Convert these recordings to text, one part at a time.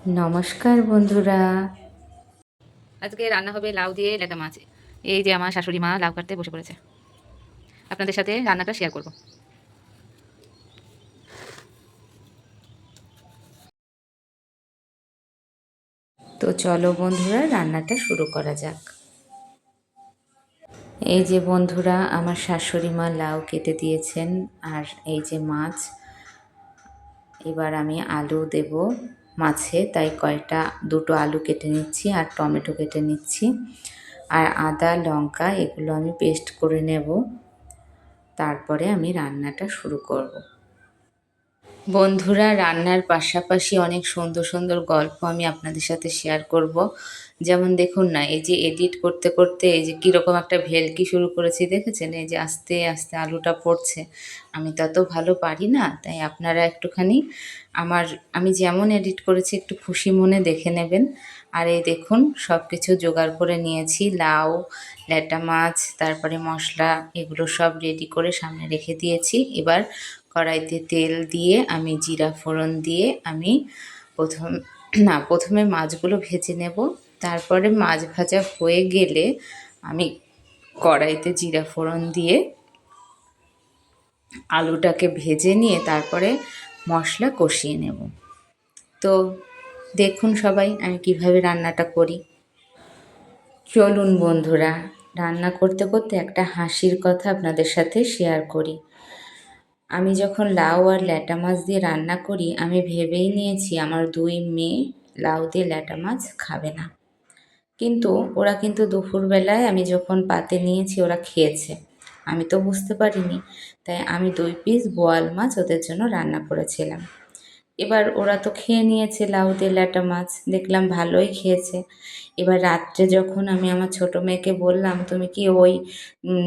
নমস্কার বন্ধুরা। আজকে রান্না হবে লাউ দিয়ে ল্যাটা মাছ। এই যে আমার শাশুড়ি মা লাউ কাটতে বসে পড়েছে। আপনাদের সাথে রান্নাটা শেয়ার করব। তো চলো বন্ধুরা, রান্নাটা শুরু করা যাক। এই যে বন্ধুরা, আমার শাশুড়ি মা লাউ কেটে দিয়েছেন, আর এই যে মাছ। এবার আমি আলু দেব মাছে, তাই দুটো আলু কেটে নিচ্ছি আর টমেটো কেটে নিচ্ছি। আর আদা লঙ্কা এগুলো আমি পেস্ট করে নেব, তারপরে আমি রান্নাটা শুরু করব। বন্ধুরা, রান্নার পাশাপাশি অনেক সুন্দর সুন্দর গল্প আমি আপনাদের সাথে শেয়ার করব। যেমন দেখুন না, এই যে এডিট করতে করতে এই যে কীরকম একটা ভেলকি শুরু করেছি, দেখেছেন? এই যে আস্তে আস্তে আলুটা পড়ছে। আমি তত ভালো পারি না, তাই আপনারা একটুখানি আমি যেমন এডিট করেছি একটু খুশি মনে দেখে নেবেন। আর এই দেখুন, সব কিছু জোগাড় করে নিয়েছি, লাউ, ল্যাটা মাছ, তারপরে মশলা, এগুলো সব রেডি করে সামনে রেখে দিয়েছি। এবার কড়াইতে তেল দিয়ে আমি জিরা ফোড়ন দিয়ে আমি প্রথমে মাছগুলো ভেজে নেব। তারপরে মাছ ভাজা হয়ে গেলে আমি কড়াইতে জিরা ফোড়ন দিয়ে আলুটাকে ভেজে নিয়ে তারপরে মশলা কষিয়ে নেব। তো দেখুন সবাই আমি কিভাবে রান্নাটা করি। চলুন বন্ধুরা, রান্না করতে করতে একটা হাসির কথা আপনাদের সাথে শেয়ার করি। আমি যখন লাউ আর ল্যাটা মাছ দিয়ে রান্না করি, আমি ভেবেই নিয়েছি আমার 2 মেয়ে লাউ দিয়ে ল্যাটা মাছ খাবে না। কিন্তু ওরা দুপুরবেলায় আমি যখন পাতে নিয়েছি ওরা খেয়েছে। আমি তো বুঝতে পারিনি, তাই আমি 2 পিস বোয়াল মাছ ওদের জন্য রান্না করেছিলাম। এবার ওরা তো খেয়ে নিয়েছে লাউ দিয়ে ল্যাটা মাছ, দেখলাম ভালোই খেয়েছে। এবার রাত্রে যখন আমি আমার ছোটো মেয়েকে বললাম, তুমি কি ওই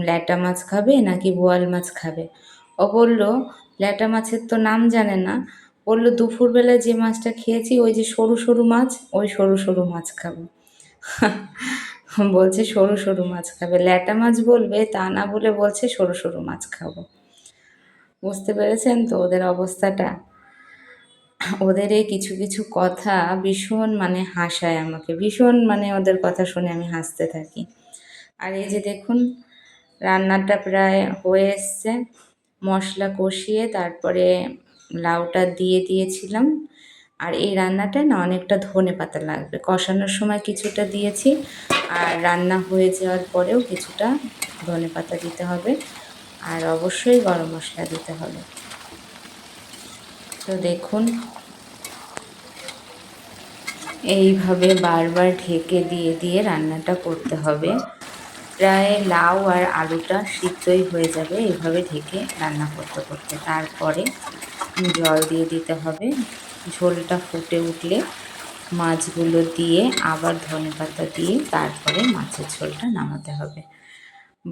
ল্যাটা মাছ খাবে নাকি বোয়াল মাছ খাবে? ও বলল ল্যাটা মাছের তো নাম জানে না, বলল দুপুরবেলা যে মাছটা খেয়েছি ওই যে সরু সরু মাছ, ওই সরু সরু মাছ খাবো। বলছে সরু সরু মাছ খাবে, ল্যাটা মাছ বলবে তা না বলে বলছে সরু সরু মাছ খাবো। বুঝতে পেরেছেন তো ওদের অবস্থাটা? ওদের এই কিছু কিছু কথা ভীষণ হাসায় আমাকে, ভীষণ ওদের কথা শুনে আমি হাসতে থাকি। আর এই যে দেখুন, রান্নাটা প্রায় হয়ে এসছে। মশলা কষিয়ে তারপরে লাউটা দিয়ে দিয়েছিলাম। আর এই রান্নাটায় না অনেকটা ধনেপাতা লাগবে, কষানোর সময় কিছুটা দিয়েছি, আর রান্না হয়ে যাওয়ার পরেও কিছুটা ধনেপাতা দিতে হবে, আর অবশ্যই গরম মশলা দিতে হবে। তো দেখুন, এইভাবে বারবার ঢেকে দিয়ে দিয়ে রান্নাটা করতে হবে। প্রায় লাউ আর আলুটা সিদ্ধই হয়ে যাবে এইভাবে ঢেকে রান্না করতে করতে। তারপরে জল দিয়ে দিতে হবে। ঝোলটা ফুটে উঠলে মাছগুলো দিয়ে আবার ধনেপাতা দিয়ে তারপরে মাছের ঝোলটা নামাতে হবে।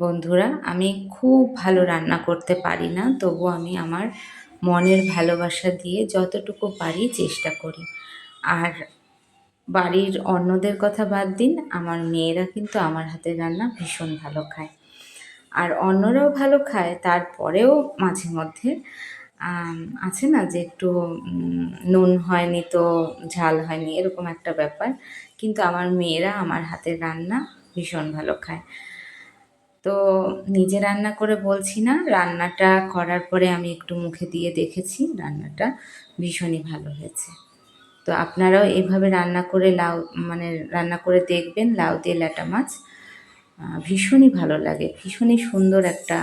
বন্ধুরা, আমি খুব ভালো রান্না করতে পারি না, তবু আমি আমার মনের ভালোবাসা দিয়ে যতটুকু পারি চেষ্টা করি। আর বাড়ির অন্যদের কথা বাদ দিন, আমার মেয়েরা কিন্তু আমার হাতের রান্না ভীষণ ভালো খায়। আর অন্যরাও ভালো খায়, তারপরেও মাঝে মধ্যে আছে না যে একটু নুন হয়নি তো ঝাল হয়নি, এরকম একটা ব্যাপার। কিন্তু আমার মেয়েরা আমার হাতের রান্না ভীষণ ভালো খায়। তো নিজে রান্না করে বলছি না, রান্নাটা করার পরে আমি একটু মুখে দিয়ে দেখেছি, রান্নাটা ভীষণই ভালো হয়েছে। তো আপনারাও এভাবে রান্না করে রান্না করে দেখবেন লাউ দিয়ে ল্যাটা মাছ। ভীষণই ভালো লাগে, ভীষণই সুন্দর একটা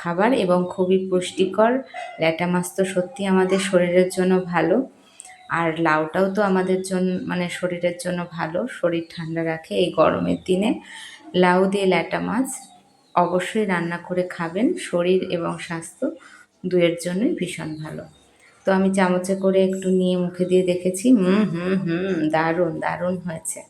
খাবার এবং খুবই পুষ্টিকর। ল্যাটা মাছ তো সত্যি আমাদের শরীরের জন্য ভালো, আর লাউটাও তো আমাদের জন্য শরীরের জন্য ভালো, শরীর ঠান্ডা রাখে। এই গরমের দিনে লাউ দিয়ে ল্যাটা মাছ অবশ্যই রান্না করে খাবেন, শরীর এবং স্বাস্থ্য দুয়ের জন্যই ভীষণ ভালো। তো আমি চামচে করে একটু নিয়ে মুখে দিয়ে দেখেছি, দারুণ দারুণ হয়েছে।